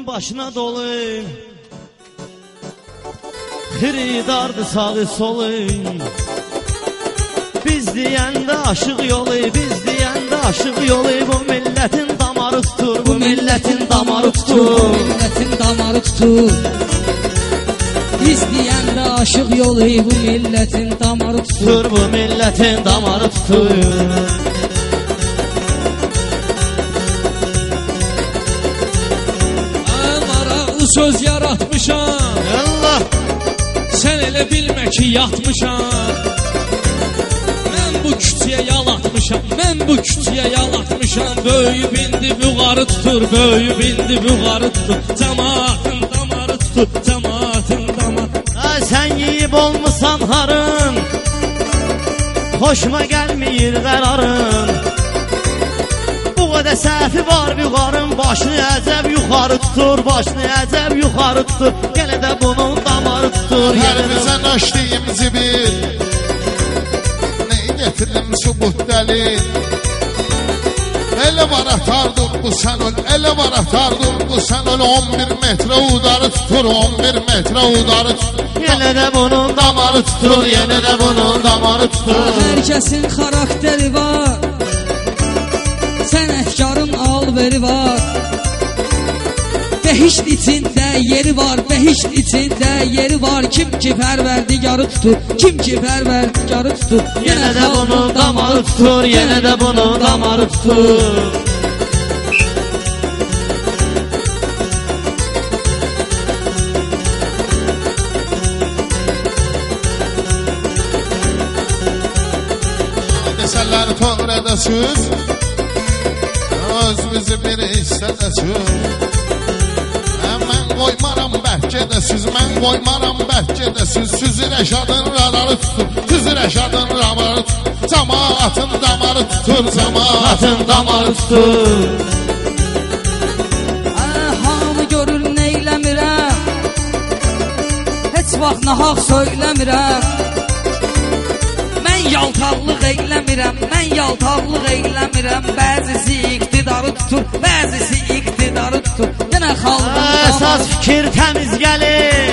başına dolu, xiridardı sağı solu. Biz deyəndə aşıq yolu, biz deyəndə aşıq yolu. Bu milletin damarı tutur, bu milletin damarı tutur, bu milletin damarı tutur. Biz deyəndə aşıq yolu, bu milletin damarı tutur, bu milletin damarı tutur. Maraqlı söz yaratmışam, Allah, sən elə bilmə ki yatmışam. Mən bu küçüyə yalatmışam, mən bu küçüyə yalatmışam. Böyüyüb indi büğarı tutur, böyüyüb indi büğarı tutur. Cəmaatın damarı tutur, cəmaatın damarı. Sən yiyib olmusan harın, hoşuma gəlmir qərarın. Bu qədər səhvi var büğarın, başını əcəb yuxarı tutur, başını əcəb yuxarı tutur. Yenə də bunun damarı tutur. Hər bizə naşdiyimizi bil, neyi getirdim subut dəlil. Elə var atardım bu sən ol, elə var atardım bu sən ol. 11 metrə udarı tutur, 11 metrə udarı tutur. Yenə də bunun damarı tutur, yenə də bunun damarı tutur. Hər kəsin xarakteri var, sənətkarın alveri var. Behişt içində yeri var, behişt içində yeri var. Kim ki pərverdigarı tutur, kim ki pərverdigarı tutur. Yenə də bunun damarı tutur, yenə də bunun damarı tutur. Desələr törədə söz, öz bizi bir hissədə söz. Mən qoymaram bəhkədə siz, mən qoymaram bəhkədə siz. Süzü rəşadın radarı tutur, süzü rəşadın radarı tutur. Cəmaatın damarı tutur, cəmaatın damarı tutur. Hamı görür neyləmirəm, heç vaxt nahaq söyləmirəm. Mən yaltaqlıq eyləmirəm, mən yaltaqlıq eyləmirəm. Bəzisi iqtidarı tutur, bəzisi iqtidarı tutur. Yenə xalqın əsas fikir təmiz gəlir,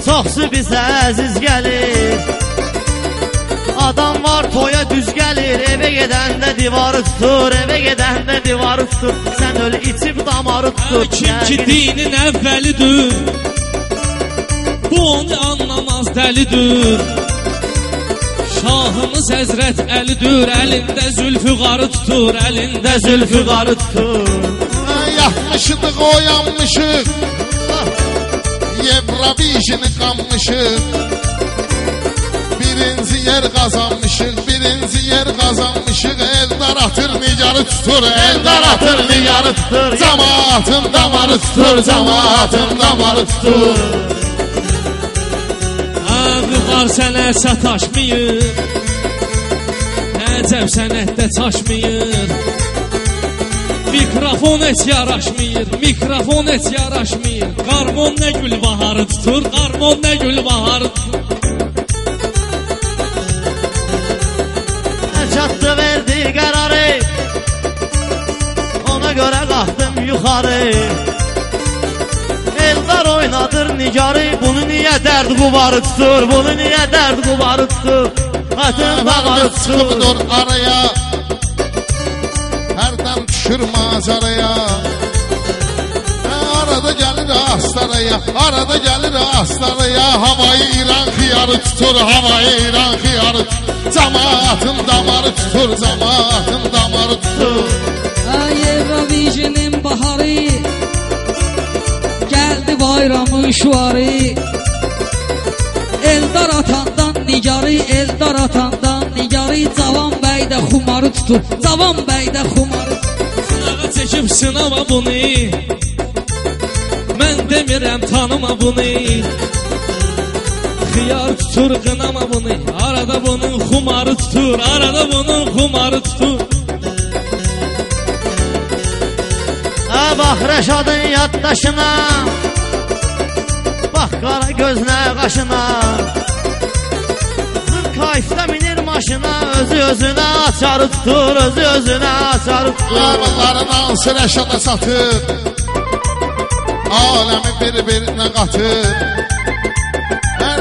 çoxsu bizə əziz gəlir. Adam var toya düz gəlir, evə gedəndə divarı tutur, evə gedəndə divarı tutur. Sən öl içib damarı tutur. Kim ki dinin əvvəlidir, bu onu anlamaz dəlidir. Şahımız Həzrət Əlidir, əlində zülfüqarı tutur, əlində zülfüqarı tutur. Yatmışıq, oyanmışıq, Yevrabijini qanmışıq. Birinci yer qazanmışıq, birinci yer qazanmışıq. Eldar atır nigarı tutur, eldar atır nigarı tutur. Cəmaatın damarı tutur, cəmaatın damarı tutur. Büğar sənə sataşmayır, əcəb sənətdə çaşmayır. Mikrofon heç yaraşmayır, mikrofon heç yaraşmayır. Qarmon nə gül baharı tutur, qarmon nə gül baharı tutur. Çatdı verdi qərarı, ona görə qalxdım yuxarı. Eldar oynadır nigarı, bunu niyə dərd qubarı tutur, bunu niyə dərd qubarı tutur. Atın damarı Çıxıb tutur. dur araya, hərdən düşür macaraya. Arada gəlir astaraya, arada gəlir astaraya. Havayı İran xiyarı tutur, havayı İran xiyarı tutur. Cəmaatın damarı tutur, cəmaatın damarı tutur. Yevrabijinin baharı, gəldi bayramın şuarı. Eldar atandan nigarı, eldar atandan nigarı. Cavan bəy də xumarı tutur, cavan bəy də xumarı tutur. Sınağa çəkib sınama bunu, mən demirəm tanıma bunu. Xiyar tutur qınama bunu, arada bunun xumarı tutur, arada bunun xumarı tutur. Bax Rəşadın yaddaşına, bax qara gözlə qaşına. Kayfda minir maşına, özü özünə açarı tutur, özü özünə açarı tutur. Bunların hansı Rəşada satır, aləmi bir-birinə qatır.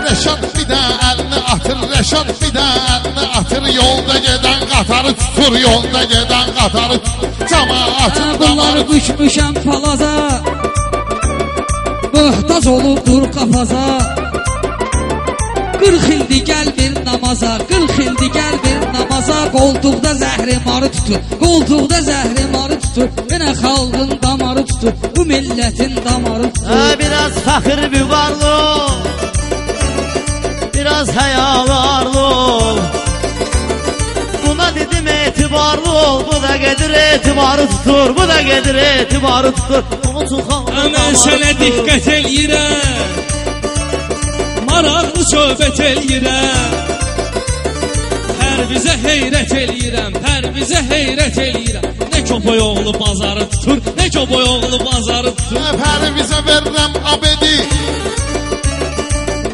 Rəşad bir də əlini atır, Rəşad bir də əlini atır. Yolda gedən qatarı tutur, yolda gedən qatarı tutur. Cəmaatın damarı düşmüşəm palaza, möhtac olubdur qafaza. 40 ildi gəl bir namaza, 40 ildi gəl bir namaza. Qoltuqda zəhrimarı tutur, qoltuqda zəhrimarı tutur. Yenə xalqın damarı tutur, bu millətin damarı tutur. Biraz fəxr büqarlı, biraz həyalarlı ol. Buna dedim etibarlı ol, bu da gedir etibarı tutur, bu da gedir etibarı tutur. Mən sənə diqqət eləyirəm, maraqlı söhbət eləyirəm. Pərvizə heyrət eləyirəm, Pərvizə heyrət eləyirəm. Nə köpək oğlu bazarı tutur, nə köpək oğlu bazarı tutur. Pərvizə verirəm abedi,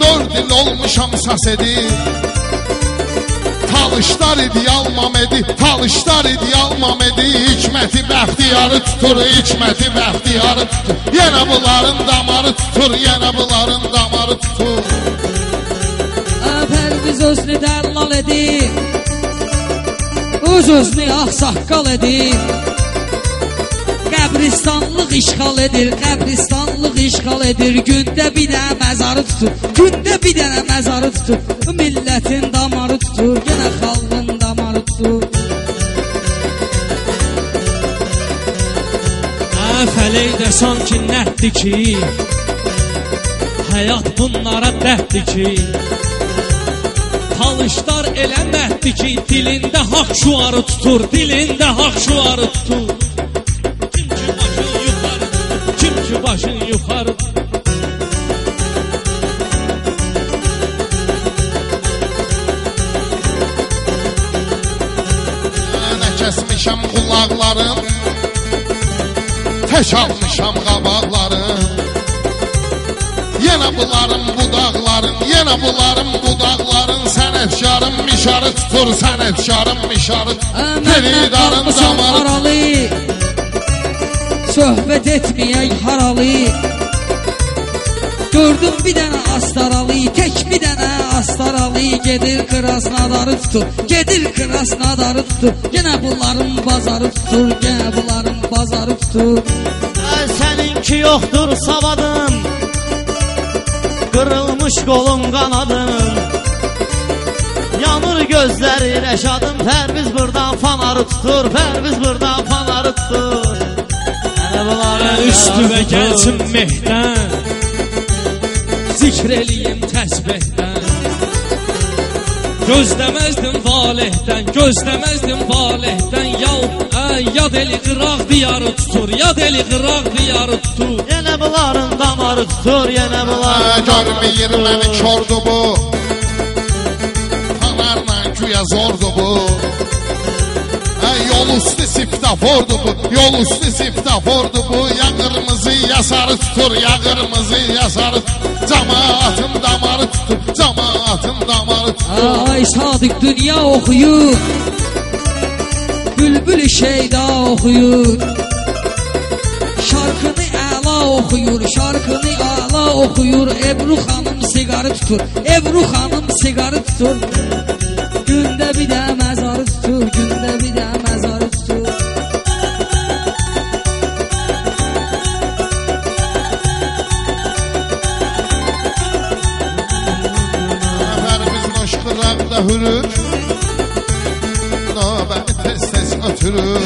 4 il olmuşam sasedi. Talışlar idi almam edi, talışlar idi almam edi. Hikməti bəxtiyarı tutur, hikməti bəxtiyarı tutur. Yenə bunların damarı tutur, yenə bunların damarı tutur. Pərviz özünü dəllal edir, öz-özünü ağsaqqal edir. Qəbristanlıq işğal edir, qəbristanlıq işğal edir. Gündə bir dənə məzarı tutur, gündə bir dənə məzarı tutur. Bu millətin damarı tutur, yenə xalqın damarı tutur. Fələkdə sanki nətdir ki, həyat bunlara dəhddir ki. Talışlar elə məhddir ki, dilində haqq şuarı tutur, dilində haqq şuarı tutur. Kim ki başın yuxarı tutur. Nə kəsmişəm qulaqlarım, tək almışam qabaqlarım. Yenə bunların budaqların, yenə bunların budaqların. Sənətkarım mişarı tutur, sənətkarım mişarı tutur. Peridarın damarı söhbət etməyək haralı. Gördüm bir dənə astaralı, tək bir dənə astaralı. Gedir Krasnodarı tutur, gedir Krasnodarı tutur. Yenə bunların bazarı tutur, yenə bunların bazarı tutur. Səninki yoxdur savadın, qırılmış qolun qanadın. Yanır gözləri Rəşadın, Pərviz buradan fanarı tutur, Pərviz buradan fanarı tutur. Üstüvə gəlsin mehdən, zikr eləyim təsbihdən. Gözləməzdim valehdən, gözləməzdim valehdən. Yad eli qıraq diyarı tutur, yad eli qıraq diyarı tutur. Yenə bunların damarı tutur, yenə bunların görməyir məni kordu bu, fanarla güya zordu bu. Yol üstü siftafordu bu, yol üstü siftafordu bu. Ya qırmızı ya sarı tutur, ya qırmızı ya sarı tutur. Cəmaatın damarı tutur, cəmaatın damarı tutur. Ay Sadiq dünya oxuyur, bülbül şeyda oxuyur. Şarkını əla oxuyur, şarkını əla oxuyur. Ebru xanım siqarı tutur, Ebru xanım siqarı tutur. Gündə bir də məzarı tutur, gündə bir də məzarı tutur. Nəfərimiz noşqıraqda hürür, növbəni tez-tez ötürür.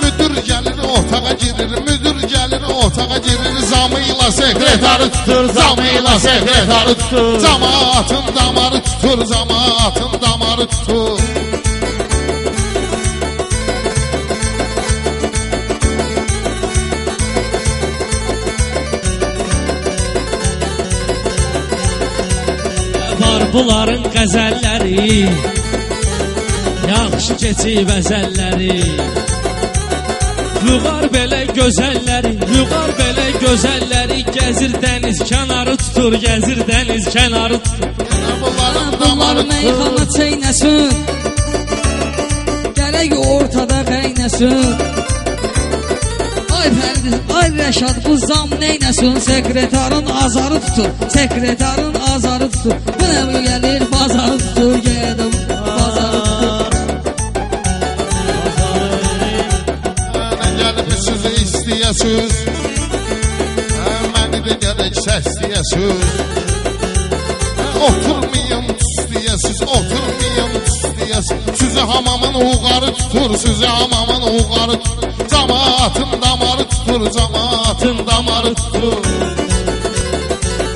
Müdür gəlir otağa girir, müdür gəlir otağa girir. Zamıyla sekretarı tutur, zamıyla sekretarı tutur. Cəmaatın damarı tutur, cəmaatın damarı tutur. Var bunların qəzəlləri, yaxşı keçib əzəlləri. Lüğar belə gözəlləri, lüğar belə gözəlləri. Gəzir dəniz kənarı tutur, gəzir dəniz kənarı tutur. Bunlar meyxana çeynəsin, gərək ortada qeynəsin. Ay Pərviz Ay Rəşad bu zam neynəsin? Sekretarın azarı tutur, sekretarın azarı tutur. Bu nə bu gəlir bazarı tutur, gedim bazarı tutur. Nə gəlmişsiniz istəyəsiz, məni də gələk səsləyəsiz. Oturmayım tüstəyəsiz, oturmayım tüstəyəsiz. Sizə hamamın uğarı tutur, sizə hamamın uğarı tutur. Cəmaatın damarı tutur, cəmaatın damarı tutur.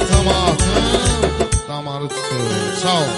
Cəmaatın damarı tutur. Sağ ol.